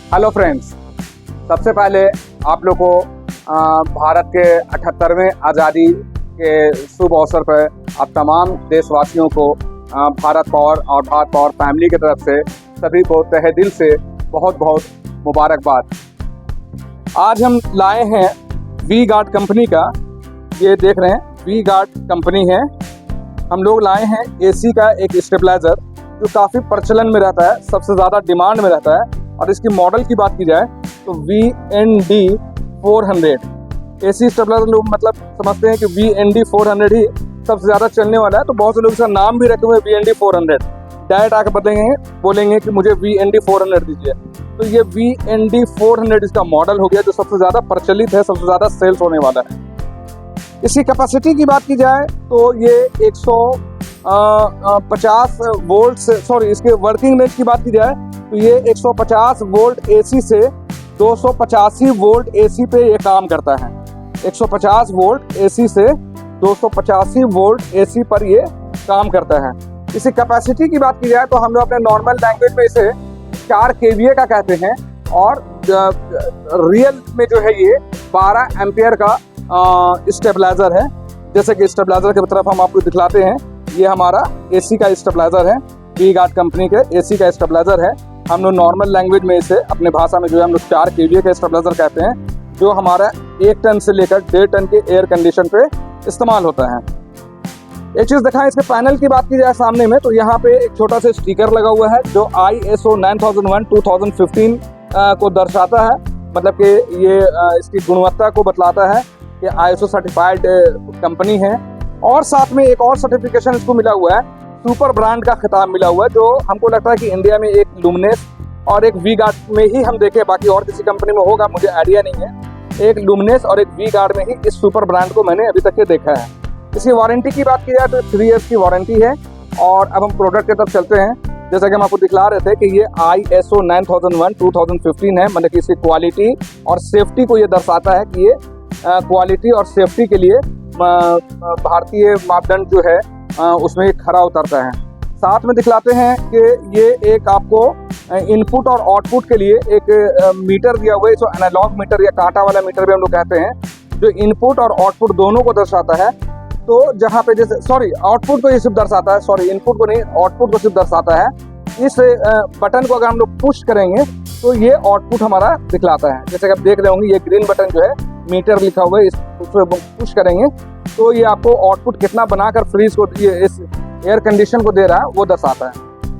Hello friends, सबसे पहले आप लोग को भारत के 78वें आज़ादी के शुभ अवसर पर आप तमाम देशवासियों को भारत पावर और भारत पावर फैमिली की तरफ से सभी को तहे दिल से बहुत बहुत मुबारकबाद। आज हम लाए हैं वी गार्ड कंपनी का, ये देख रहे हैं वी गार्ड कंपनी है। हम लोग लाए हैं एसी का एक स्टेबलाइज़र जो काफ़ी प्रचलन में रहता है, सबसे ज़्यादा डिमांड में रहता है। और इसकी मॉडल की बात की जाए तो VND 400 एसी स्टेबलाइजर लोग मतलब समझते हैं कि VND 400 ही सबसे ज़्यादा चलने वाला है, तो बहुत से लोग इसका नाम भी रखे हुए VND 400। डायरेक्ट आकर बोलेंगे कि मुझे VND 400 दीजिए, तो ये VND 400 इसका मॉडल हो गया जो सबसे ज़्यादा प्रचलित है, सबसे ज़्यादा सेल्स होने वाला है। इसकी कैपेसिटी की बात की जाए तो ये 150 वोल्ट से, इसके वर्किंग रेंज की बात की जाए तो ये 150 वोल्ट AC से 285 वोल्ट AC पे ये काम करता है। 150 वोल्ट AC से 285 वोल्ट AC पर ये काम करता है। इसी कैपेसिटी की बात की जाए तो हम लोग अपने नॉर्मल लैंग्वेज में इसे 4 kVA का कहते हैं, और रियल में जो है ये 12 एम्पियर का स्टेबलाइजर है। जैसे कि स्टेबलाइजर की तरफ हम आपको दिखलाते हैं, ये हमारा AC का स्टेबलाइजर है, वी गार्ड कंपनी के AC का स्टेबलाइजर है। हम लोग नॉर्मल लैंग्वेज में इसे अपने भाषा में जो है हम लोग 4 kVA का स्टेबलाइजर कहते हैं, जो हमारा 1 टन से लेकर 1.5 टन के एयर कंडीशन पे इस्तेमाल होता है। एक चीज़ दिखाएं, इसके पैनल की बात की जाए सामने में, तो यहाँ पे एक छोटा सा स्टिकर लगा हुआ है जो ISO 9001:2015 को दर्शाता है, मतलब कि ये इसकी गुणवत्ता को बतलाता है कि ISO सर्टिफाइड कंपनी है। और साथ में एक और सर्टिफिकेशन इसको मिला हुआ है, सुपर ब्रांड का खिताब मिला हुआ है, जो हमको लगता है कि इंडिया में एक लुमिनेस और एक वी गार्ड में ही हम देखें, बाकी और किसी कंपनी में होगा मुझे आइडिया नहीं है। एक लुमिनेस और एक वी गार्ड में ही इस सुपर ब्रांड को मैंने अभी तक ये देखा है। इसकी वारंटी की बात की जाए तो 3 ईयर्स की वारंटी है। और अब हम प्रोडक्ट की तरफ चलते हैं। जैसा कि हम आपको दिखला रहे थे कि ये ISO 9001:2015 है, मतलब कि इसकी क्वालिटी और सेफ्टी को ये दर्शाता है कि ये क्वालिटी और सेफ्टी के लिए भारतीय मापदंड जो है उसमें खरा उतरता है। साथ में दिखलाते हैं कि ये एक आपको इनपुट और आउटपुट के लिए एक मीटर दिया हुआ है, इसको एनालॉग मीटर या कांटा वाला मीटर भी हम लोग कहते हैं, जो इनपुट और आउटपुट दोनों को दर्शाता है। तो जहाँ पे जैसे आउटपुट को ये सिर्फ दर्शाता है, इनपुट को नहीं, आउटपुट को सिर्फ दर्शाता है। इस बटन को अगर हम लोग पुश करेंगे तो ये आउटपुट हमारा दिखलाता है। जैसे कि आप देख रहे होंगे, ये ग्रीन बटन जो है मीटर लिखा हुआ है, इसको पुश करेंगे तो ये आपको आउटपुट कितना बनाकर फ्रीज को इस एयर कंडीशन को दे रहा है वो दर्शाता है।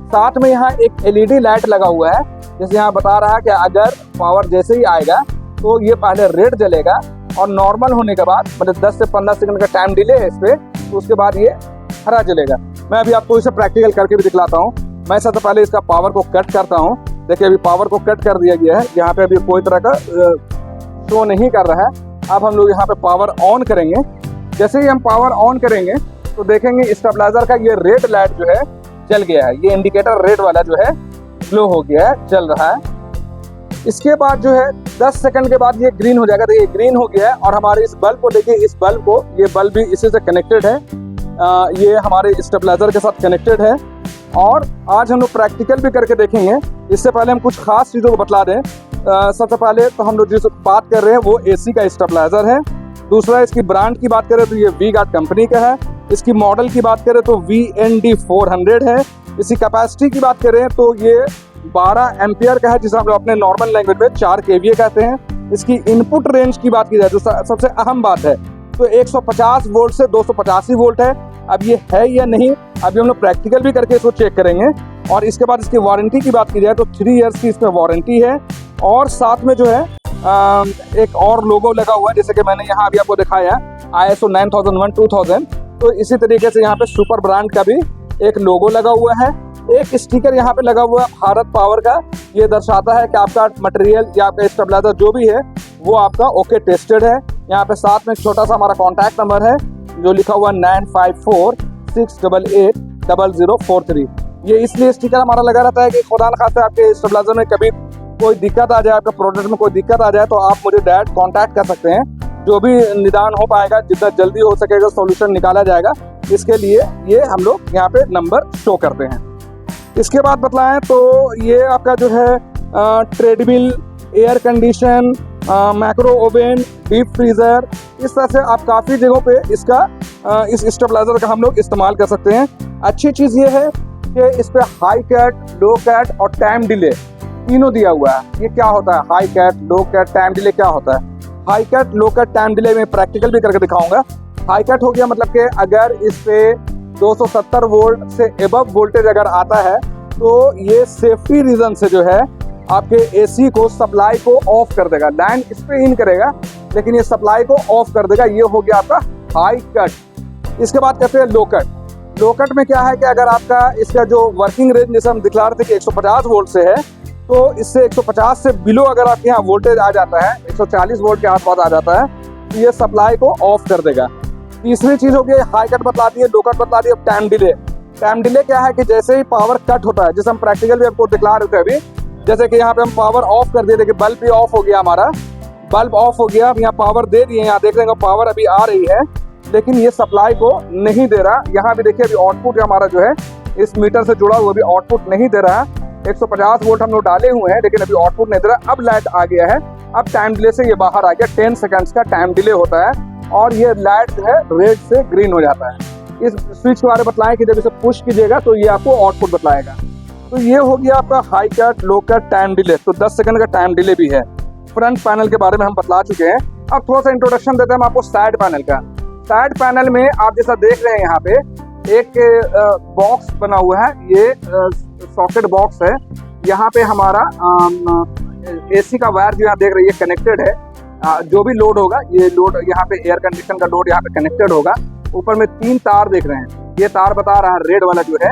साथ में यहाँ एक LED लाइट लगा हुआ है, जैसे यहाँ बता रहा है कि अगर पावर जैसे ही आएगा तो ये पहले रेड जलेगा और नॉर्मल होने के बाद, मतलब 10 से 15 सेकंड का टाइम डिले है इस पर, तो उसके बाद ये हरा जलेगा। मैं अभी आपको इसे प्रैक्टिकल करके भी दिखलाता हूँ। मैं सबसे पहले इसका पावर को कट करता हूँ। देखिए अभी पावर को कट कर दिया गया है, यहाँ पे अभी कोई तरह का शो नहीं कर रहा है। अब हम लोग यहाँ पे पावर ऑन करेंगे। जैसे ही हम पावर ऑन करेंगे तो देखेंगे स्टेबलाइजर का ये रेड लाइट जो है जल गया है, ये इंडिकेटर रेड वाला जो है ग्लो हो गया है, जल रहा है। इसके बाद जो है 10 सेकंड के बाद ये ग्रीन हो जाएगा। देखिए ग्रीन हो गया है, और हमारे इस बल्ब को देखिए, इस बल्ब को, ये बल्ब भी इसी से कनेक्टेड है, ये हमारे स्टेबलाइजर के साथ कनेक्टेड है। और आज हम लोग प्रैक्टिकल भी करके देखेंगे। इससे पहले हम कुछ खास चीज़ों को बतला दें। सबसे पहले तो हम लोग जिस बात कर रहे हैं वो AC का स्टेबलाइजर है। दूसरा, इसकी ब्रांड की बात करें तो ये वी गार्ड कंपनी का है। इसकी मॉडल की बात करें तो VND 400 है। इसकी कैपेसिटी की बात करें तो ये 12 एम्पियर का है, जिसे हम लोग अपने नॉर्मल लैंग्वेज में 4 kVA कहते हैं। इसकी इनपुट रेंज की बात की जाए तो सबसे अहम बात है तो 150 वोल्ट से 285 वोल्ट है। अब ये है या नहीं, अभी हम लोग प्रैक्टिकल भी करके इसको चेक करेंगे। और इसके बाद इसकी वारंटी की बात की जाए तो 3 ईयर्स की इसमें वारंटी है। और साथ में जो है एक और लोगो लगा हुआ है, जैसे कि मैंने यहाँ अभी आपको दिखाया ISO 9001:2000। तो इसी तरीके से यहाँ पे सुपर ब्रांड का भी एक लोगो लगा हुआ है। एक स्टिकर यहाँ पे लगा हुआ है भारत पावर का, ये दर्शाता है कि आपका मटेरियल या आपका स्टेबलाइजर जो भी है वो आपका ओके टेस्टेड है। यहाँ पे साथ में एक छोटा सा हमारा कॉन्टैक्ट नंबर है जो लिखा हुआ 9546880043। ये इसलिए स्टिकर हमारा लगा रहता है कि खुदा न खास्ता आपके स्टेबलाइजर में कभी कोई दिक्कत आ जाए, आपके प्रोडक्ट में कोई दिक्कत आ जाए तो आप मुझे डायरेक्ट कांटेक्ट कर सकते हैं। जो भी निदान हो पाएगा, जितना जल्दी हो सकेगा सॉल्यूशन निकाला जाएगा, इसके लिए ये हम लोग यहाँ पे नंबर शो करते हैं। इसके बाद बतलाएं तो ये आपका जो है treadmill, air condition, macro oven, deep freezer, इस तरह से आप काफ़ी जगहों पे इसका इस स्टेबलाइज़र का हम लोग इस्तेमाल कर सकते हैं। अच्छी चीज़ ये है कि इस पे हाई कैट, लो कैट और टाइम डिले तीनों दिया हुआ है। ये क्या होता है हाई कैट, लो कैट, टाइम डिले क्या होता है? हाई कैट, लो कैट, टाइम डिले में प्रैक्टिकल भी करके दिखाऊंगा। हाई कैट हो गया मतलब कि अगर इस पे 270 वोल्ट से एबव वोल्टेज अगर आता है तो ये सेफ्टी रीज़न से जो है आपके एसी को, सप्लाई को ऑफ कर देगा। लाइन इस पे इन करेगा लेकिन ये सप्लाई को ऑफ कर देगा। ये हो गया आपका हाई कट। इसके बाद कहते हैं लो कट। लो कट में क्या है कि अगर आपका इसका जो वर्किंग रेंज जैसे हम दिखला रहे थे कि 150 वोल्ट से है, तो इससे 150 से बिलो अगर आपके यहाँ वोल्टेज आ जाता है, 140 वोल्ट के आसपास आ जाता है, तो ये सप्लाई को ऑफ कर देगा। तीसरी चीज़ हो गई हाई कट बतलाती है, लो कट बतलाती है। टाइम डिले, टाइम डिले क्या है कि जैसे ही पावर कट होता है, जैसे हम प्रैक्टिकल भी आपको दिखला रहे थे अभी, जैसे कि यहाँ पे हम पावर ऑफ कर दिए, देखिए बल्ब भी ऑफ हो गया, हमारा बल्ब ऑफ हो गया। अब यहाँ पावर दे दिए, यहाँ देख रहे हैं पावर अभी आ रही है लेकिन ये सप्लाई को नहीं दे रहा। यहाँ भी देखिए अभी आउटपुट हमारा जो है इस मीटर से जुड़ा हुआ भी आउटपुट नहीं दे रहा है। 150 वोल्ट हम लोग डाले हुए हैं लेकिन अभी आउटपुट नहीं दे रहा। अब लाइट आ गया है, अब टाइम डिले से ये बाहर आ गया। 10 सेकंड्स का टाइम डिले होता है और ये लाइट जो है रेड से ग्रीन हो जाता है। इस स्विच के बारे में बतलाएं कि जब इसे पुश कीजिएगा तो ये आपको आउटपुट बतलाएगा। तो ये हो गया आपका हाई कट, लो कट, टाइम डिले। तो 10 सेकंड का टाइम डिले भी है। फ्रंट पैनल के बारे में हम बतला चुके हैं। अब थोड़ा सा इंट्रोडक्शन देते हैं हम आपको साइड पैनल का। साइड पैनल में आप जैसा देख रहे हैं यहाँ पे एक बॉक्स बना हुआ है, ये सॉकेट बॉक्स है। यहाँ पे हमारा एसी का वायर जो यहाँ देख रहे हैं ये कनेक्टेड है। जो भी लोड होगा, ये लोड यहाँ पे एयर कंडीशन का लोड यहाँ पे कनेक्टेड होगा। ऊपर में 3 तार देख रहे हैं। ये तार बता रहा है रेड वाला जो है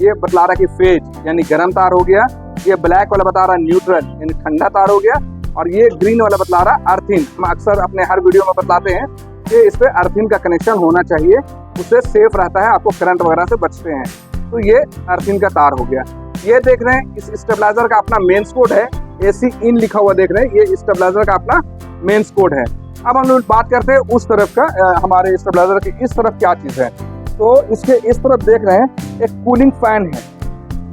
ये बतला रहा है कि फेज यानी गर्म तार हो गया। ये ब्लैक वाला बता रहा है न्यूट्रल यानी ठंडा तार हो गया। और ये ग्रीन वाला बतला रहा है अर्थिंग। हम अक्सर अपने हर वीडियो में बतलाते हैं कि इस पे अर्थिंग का कनेक्शन होना चाहिए, उससे सेफ रहता है, आपको करंट वगैरह से बचते हैं। तो ये अर्थिंग का तार हो गया। ये देख रहे हैं इस स्टेबलाइजर का अपना मेंस कोड है, एसी इन लिखा हुआ देख रहे हैं, ये स्टेबलाइजर का अपना मेंस कोड है। अब हम लोग बात करते हैं उस तरफ का, हमारे स्टेबलाइजर की इस तरफ क्या चीज़ है। तो इसके इस तरफ देख रहे हैं एक कूलिंग फैन है।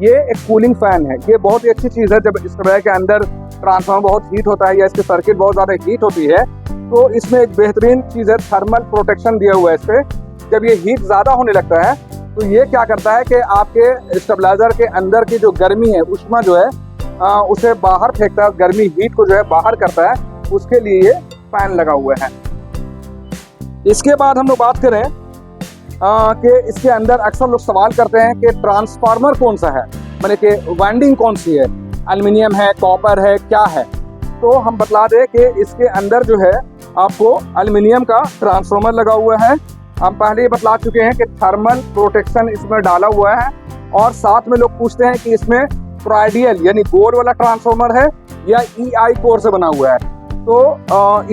ये एक कूलिंग फैन है, ये बहुत ही अच्छी चीज़ है। जब स्टेबलाइजर के अंदर ट्रांसफार्मर बहुत हीट होता है या इसकी सर्किट बहुत ज़्यादा हीट होती है तो इसमें एक बेहतरीन चीज़ है, थर्मल प्रोटेक्शन दिया हुआ है इस पर। जब ये हीट ज़्यादा होने लगता है तो ये क्या करता है कि आपके स्टेबलाइजर के अंदर की जो गर्मी है, उष्मा जो है उसे बाहर फेंकता है, गर्मी हीट को जो है बाहर करता है, उसके लिए ये फैन लगा हुआ है। इसके बाद हम लोग बात करें कि इसके अंदर अक्सर लोग सवाल करते हैं कि ट्रांसफार्मर कौन सा है, माने कि वाइंडिंग कौन सी है, एल्युमिनियम है, कॉपर है, क्या है। तो हम बतला दें कि इसके अंदर जो है आपको एल्युमिनियम का ट्रांसफार्मर लगा हुआ है। हम पहले ही बतला चुके हैं कि थर्मल प्रोटेक्शन इसमें डाला हुआ है। और साथ में लोग पूछते हैं कि इसमें टॉरॉयडल यानी गोल वाला ट्रांसफार्मर है या EI कोर से बना हुआ है। तो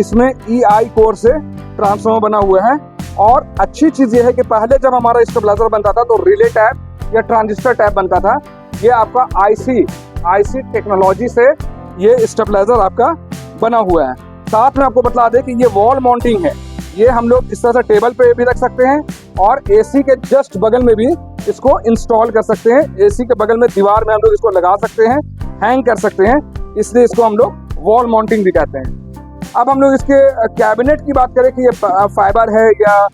इसमें EI कोर से ट्रांसफार्मर बना हुआ है। और अच्छी चीज़ ये है कि पहले जब हमारा स्टेबलाइजर बनता था तो रिले टैप या ट्रांजिस्टर टैप बनता था। ये आपका IC टेक्नोलॉजी से ये स्टेबलाइजर आपका बना हुआ है। साथ में आपको बतला दें कि ये वॉल माउंटिंग है। ये हम लोग इस तरह से टेबल पे भी रख सकते हैं और एसी के जस्ट बगल में भी इसको इंस्टॉल कर सकते हैं। एसी के बगल में दीवार में हम लोग इसको लगा सकते हैं, हैंग कर सकते हैं, इसलिए इसको हम लोग वॉल माउंटिंग भी कहते हैं। अब हम लोग इसके कैबिनेट की बात करें कि ये फाइबर है या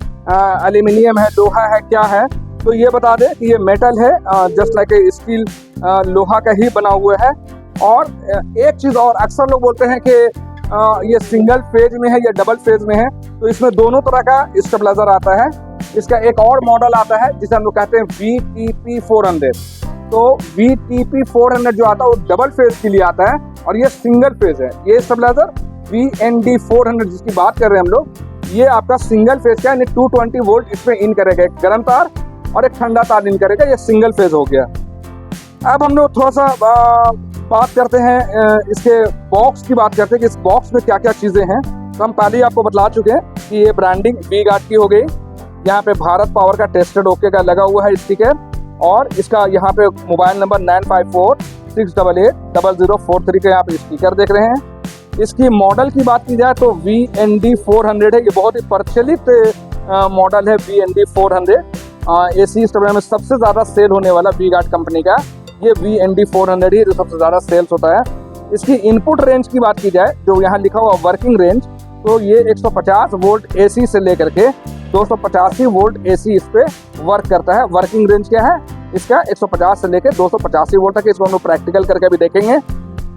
एल्यूमिनियम है, लोहा है, क्या है, तो ये बता दें कि ये मेटल है, जस्ट लाइक ए स्टील, लोहा का ही बना हुआ है। और एक चीज़ और, अक्सर लोग बोलते हैं कि ये सिंगल फेज में है या डबल फेज में है, तो इसमें दोनों तरह का स्टेबलाइजर आता है। इसका एक और मॉडल आता है जिसे हम लोग कहते हैं VTP 400। तो VTP 400 जो आता है वो डबल फेज के लिए आता है और ये सिंगल फेज है। ये स्टेबलाइजर VND 400 जिसकी बात कर रहे हैं हम लोग, ये आपका सिंगल फेज का, यानी 220 वोल्ट इसमें इन करेगा, एक गर्म तार और एक ठंडा तार इन करेगा, ये सिंगल फेज हो गया। अब हम लोग थोड़ा सा बात करते हैं इसके बॉक्स की बात करते हैं कि इस बॉक्स में क्या क्या चीज़ें हैं। तो हम पहले ही आपको बतला चुके हैं कि ये ब्रांडिंग V-गार्ड की हो गई। यहाँ पे भारत पावर का टेस्टेड ओके का लगा हुआ है स्टिकर और इसका यहाँ पे मोबाइल नंबर 9546880043 का यहाँ पे स्टिकर देख रहे हैं। इसकी मॉडल की बात की जाए तो VND 400 है। ये बहुत ही प्रचलित मॉडल है VND 400। एसी स्टेबलाइजर में सबसे ज़्यादा सेल होने वाला V-गार्ड कंपनी का ये VND 400 ही जो सबसे ज़्यादा सेल्स होता है। इसकी इनपुट रेंज की बात की जाए, जो यहाँ लिखा हुआ वर्किंग रेंज, तो ये 150 वोल्ट एसी से लेकर के 285 वोल्ट एसी इस पे वर्क करता है। वर्किंग रेंज क्या है इसका, 150 से लेकर 285 वोल्ट तक। इसको हम लोग प्रैक्टिकल करके भी देखेंगे।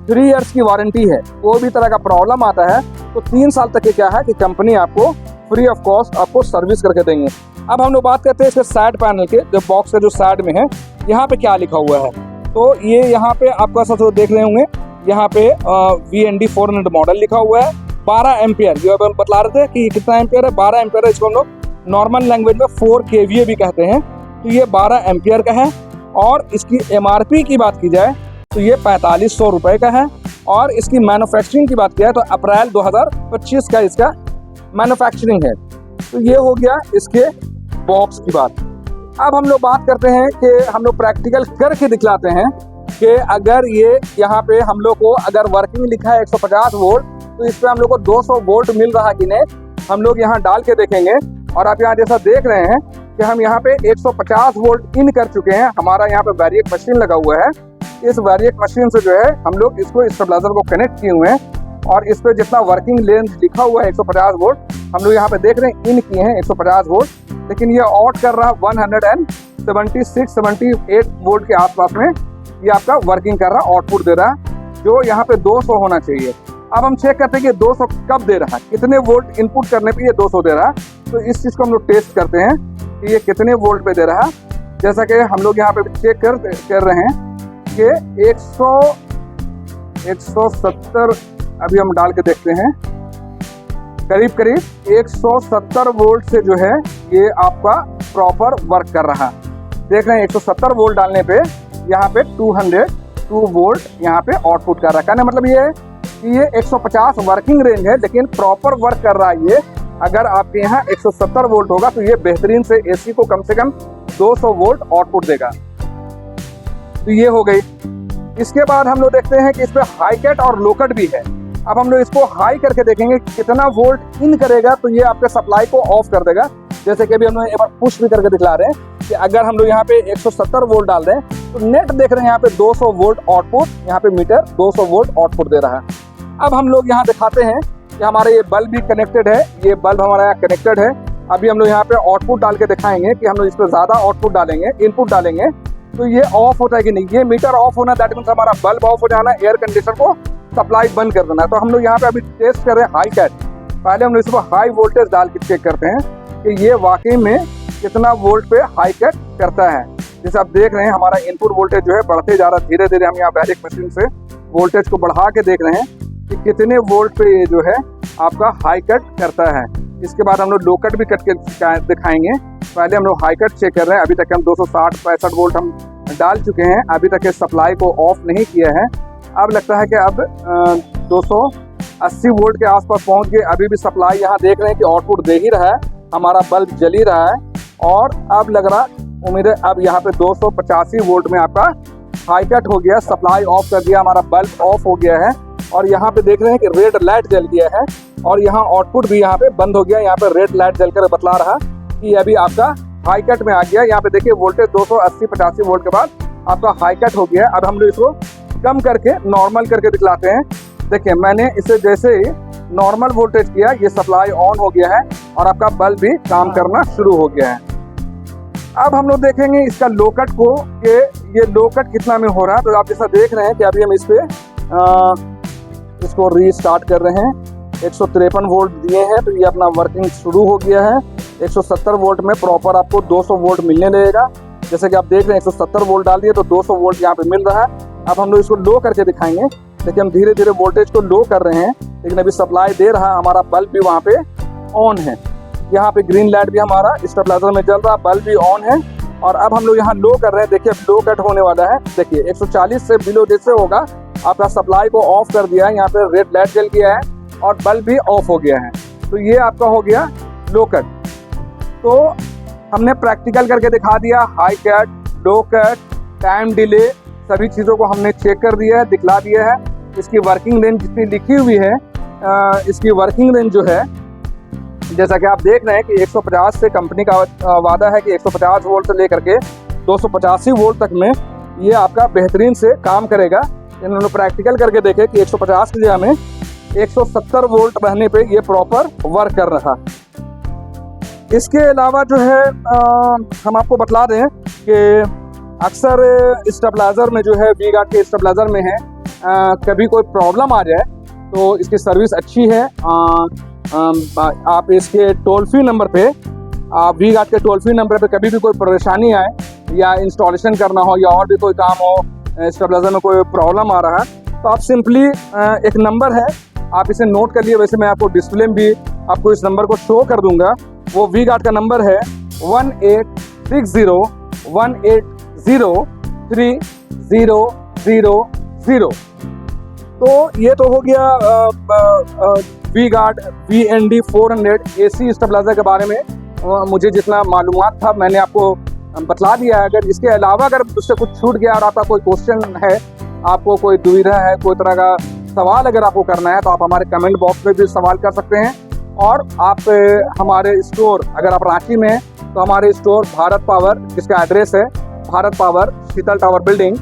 3 इयर्स की वारंटी है। कोई भी तरह का प्रॉब्लम आता है तो 3 साल तक ये क्या है कि कंपनी आपको फ्री ऑफ कॉस्ट आपको सर्विस करके देंगे। अब हम लोग बात करते हैं इसके साइड पैनल के, जो बॉक्स का जो साइड में है, यहाँ पे क्या लिखा हुआ है। तो ये यहाँ पे आपको सब देख रहे होंगे, यहाँ पे VND 400 मॉडल लिखा हुआ है। 12 एम्पियर, जो अब हम बता रहे थे कि कितना एम्पियर है, 12 एम्पियर है। इसको हम लोग नॉर्मल लैंग्वेज में 4 kVA भी कहते हैं। तो ये 12 एम्पियर का है। और इसकी MRP की बात की जाए तो ये 4500 रुपये का है। और इसकी मैन्युफैक्चरिंग की बात किया है तो अप्रैल 2025 का इसका मैन्युफैक्चरिंग है। तो ये हो गया इसके बॉक्स की बात। अब हम लोग बात करते हैं कि हम लोग प्रैक्टिकल करके दिखलाते हैं कि अगर ये यहाँ पे हम लोग को अगर वर्किंग लिखा है 150 वोल्ट, तो इस पर हम लोग को 200 वोल्ट मिल रहा है कि नहीं, हम लोग यहाँ डाल के देखेंगे। और आप यहाँ जैसा देख रहे हैं कि हम यहाँ पे 150 वोल्ट इन कर चुके हैं। हमारा यहाँ पे वैरिएक मशीन लगा हुआ है। इस वैरिएक मशीन से जो है हम लोग इसको स्टेबलाइजर को कनेक्ट किए हुए हैं। और इस पे जितना वर्किंग रेंज लिखा हुआ है 150 वोल्ट, हम लोग यहाँ पे देख रहे हैं इन किए हैं 150 वोल्ट, लेकिन ये आउट कर रहा है 176-78 वोल्ट के आसपास में ये आपका वर्किंग कर रहा है, आउटपुट दे रहा है, जो यहाँ पे 200 होना चाहिए। अब हम चेक करते हैं कि 200 कब दे रहा है, कितने वोल्ट इनपुट करने पे ये 200 दे रहा है। तो इस चीज़ को हम लोग टेस्ट करते हैं कि ये कितने वोल्ट पे दे रहा है। जैसा कि हम लोग यहाँ पे चेक कर रहे हैं कि 170 अभी हम डाल के देखते हैं, करीब 170 वोल्ट से जो है ये आपका प्रॉपर वर्क कर रहा है। देख रहे हैं 170 वोल्ट डालने पे यहाँ पे 202 वोल्ट यहाँ पे आउटपुट कर रहा है। कहने मतलब ये है कि ये 150 वर्किंग रेंज है, लेकिन प्रॉपर वर्क कर रहा है ये। अगर आपके यहाँ 170 वोल्ट होगा तो ये बेहतरीन से एसी को कम से कम 200 वोल्ट आउटपुट देगा। तो ये हो गई। इसके बाद हम लोग देखते हैं कि इस पे हाई कट और लो कट भी है। अब हम लोग इसको हाई करके देखेंगे कितना वोल्ट इन करेगा, तो ये आपके सप्लाई को ऑफ कर देगा। जैसे कि अभी हम लोग एक बार पुश भी करके दिखला रहे हैं कि अगर हम लोग यहाँ पे 170 वोल्ट डाल रहे हैं तो नेट देख रहे हैं यहाँ पे 200 वोल्ट आउटपुट, यहाँ पे मीटर 200 वोल्ट आउटपुट दे रहा है। अब हम लोग यहाँ दिखाते हैं कि हमारा ये बल्ब भी कनेक्टेड है, ये बल्ब हमारा यहाँ कनेक्टेड है। अभी हम लोग यहाँ पे आउटपुट डाल के दिखाएंगे कि हम लोग इस पर ज़्यादा आउटपुट डालेंगे, इनपुट डालेंगे तो ये ऑफ होता है कि नहीं। ये मीटर ऑफ होना, दैट मीन्स हमारा बल्ब ऑफ हो जाना, एयर कंडीशनर को सप्लाई बंद कर देना है। तो हम लोग यहाँ पे अभी टेस्ट कर रहे हैं हाई कट। पहले हम लोग इसको हाई वोल्टेज डाल के चेक करते हैं कि ये वाकई में कितना वोल्ट पे हाई कट करता है। जैसे आप देख रहे हैं हमारा इनपुट वोल्टेज जो है बढ़ते जा रहा है धीरे धीरे। हम यहाँ वैरिएक मशीन से वोल्टेज को बढ़ा के देख रहे हैं कि कितने वोल्ट पे ये जो है आपका हाई कट करता है। इसके बाद हम लोग लो कट भी कट के दिखाएंगे। पहले हम लोग हाई कट चेक कर रहे हैं। अभी तक हम 260-65 वोल्ट हम डाल चुके हैं, अभी तक इस सप्लाई को ऑफ नहीं किया है। अब लगता है कि अब 280 वोल्ट के आसपास पहुंच गए। अभी भी सप्लाई यहाँ देख रहे हैं कि आउटपुट दे ही रहा है, हमारा बल्ब जल ही रहा है। और अब लग रहा उम्मीद है अब यहाँ पे 285 वोल्ट में आपका हाई कट हो गया, सप्लाई ऑफ कर दिया, हमारा बल्ब ऑफ हो गया है। और यहाँ पे देख रहे हैं कि रेड लाइट जल गया है और यहाँ आउटपुट भी यहाँ पे बंद हो गया। यहाँ पे रेड लाइट जलकर बतला रहा कि अभी आपका हाई कट में आ गया। यहाँ पे देखिए वोल्टेज 280-85 वोल्ट के बाद आपका हाई कट हो गया। अब हम लोग इसको कम करके नॉर्मल करके दिखलाते हैं। देखिए मैंने इसे जैसे ही नॉर्मल वोल्टेज किया, ये सप्लाई ऑन हो गया है और आपका बल्ब भी काम करना शुरू हो गया है। अब हम लोग देखेंगे इसका लो कट को कि ये लो कट कितना में हो रहा है। तो आप जैसा देख रहे हैं कि अभी हम इस पे इसको रीस्टार्ट कर रहे हैं। 153 वोल्ट दिए हैं तो ये अपना वर्किंग शुरू हो गया है। 170 वोल्ट में प्रॉपर आपको 200 वोल्ट मिलने लगेगा। जैसे कि आप देख रहे हैं 170 वोल्ट डाल दिए तो 200 वोल्ट यहाँ पे मिल रहा है। अब हम लोग इसको लो करके दिखाएंगे। देखिए हम धीरे धीरे वोल्टेज को लो कर रहे हैं, लेकिन अभी सप्लाई दे रहा है। हमारा बल्ब भी वहाँ पे ऑन है, यहाँ पे ग्रीन लाइट भी हमारा स्टेबलाइजर में जल रहा, बल्ब भी ऑन है। और अब हम लोग यहाँ लो कर रहे हैं। देखिए अब लो कट होने वाला है। देखिए 140 से बिलो जैसे होगा आपका सप्लाई को ऑफ कर दिया है, यहाँ पे रेड लाइट जल गया है और बल्ब भी ऑफ हो गया है। तो ये आपका हो गया लो कट। तो हमने प्रैक्टिकल करके दिखा दिया, हाई कट, लो कट, टाइम डिले, सभी चीज़ों को हमने चेक कर दिया है, दिखला दिया है। इसकी वर्किंग रेंज जितनी लिखी हुई है, इसकी वर्किंग रेंज जो है जैसा कि आप देख रहे हैं कि 150 से कंपनी का वादा है कि 150 वोल्ट से लेकर के 285 वोल्ट तक में ये आपका बेहतरीन से काम करेगा। इन्होंने प्रैक्टिकल करके देखे कि 150 की जगह में 170 वोल्ट रहने पे ये प्रॉपर वर्क कर रहा। इसके अलावा जो है हम आपको बतला दें कि अक्सर स्टेबलाइज़र में जो है वी गार्ड के स्टेबलाइज़र में है कभी कोई प्रॉब्लम आ जाए तो इसकी सर्विस अच्छी है। आप इसके टोल फ्री नंबर पे वी गार्ड के टोल फ्री नंबर पे कभी भी कोई परेशानी आए या इंस्टॉलेशन करना हो या और भी कोई काम हो, स्टेबलाइज़र में कोई प्रॉब्लम आ रहा है तो आप सिंपली एक नंबर है आप इसे नोट कर लिए। वैसे मैं आपको डिस्प्ले में भी आपको इस नंबर को शो कर दूंगा। वो वी गार्ड का नंबर है 186018030000। तो ये तो हो गया V Guard VND 400 AC stabiliser के बारे में। मुझे जितना मालूमात था मैंने आपको बतला दिया है। अगर इसके अलावा अगर उससे कुछ छूट गया और आपका कोई क्वेश्चन है, आपको कोई दुविधा है, कोई तरह का सवाल अगर आपको करना है तो आप हमारे कमेंट बॉक्स में भी सवाल कर सकते हैं। और आप हमारे स्टोर, अगर आप रांची में हैं तो हमारे स्टोर भारत पावर, जिसका एड्रेस है Bharat power Sheetal tower building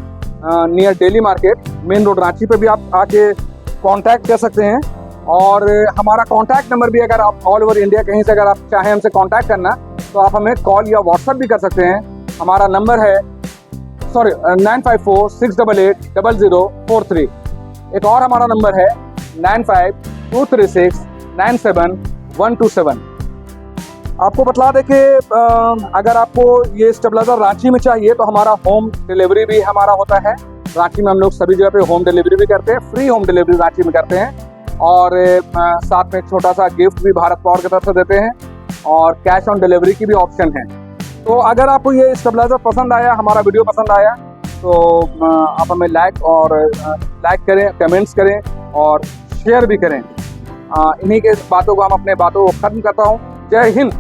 near daily market main road Ranchi पे भी आप आके कांटेक्ट कर सकते हैं। और हमारा कांटेक्ट नंबर भी अगर आप ऑल ओवर इंडिया कहीं से अगर आप चाहें हमसे कांटेक्ट करना तो आप हमें कॉल या व्हाट्सएप भी कर सकते हैं। हमारा नंबर है 9546880043। एक और हमारा नंबर है 9523697127। आपको बतला दें कि अगर आपको ये स्टेबलाइज़र रांची में चाहिए तो हमारा होम डिलीवरी भी हमारा होता है। रांची में हम लोग सभी जगह पे होम डिलीवरी भी करते हैं, फ्री होम डिलीवरी रांची में करते हैं। और साथ में एक छोटा सा गिफ्ट भी भारत पावर की तरफ से देते हैं और कैश ऑन डिलीवरी की भी ऑप्शन है। तो अगर आपको ये स्टेबलाइज़र पसंद आया, हमारा वीडियो पसंद आया तो आप हमें लाइक करें, कमेंट्स करें और शेयर भी करें। इन्हीं के बातों को हम अपने बातों को ख़त्म करता हूँ। जय हिंद।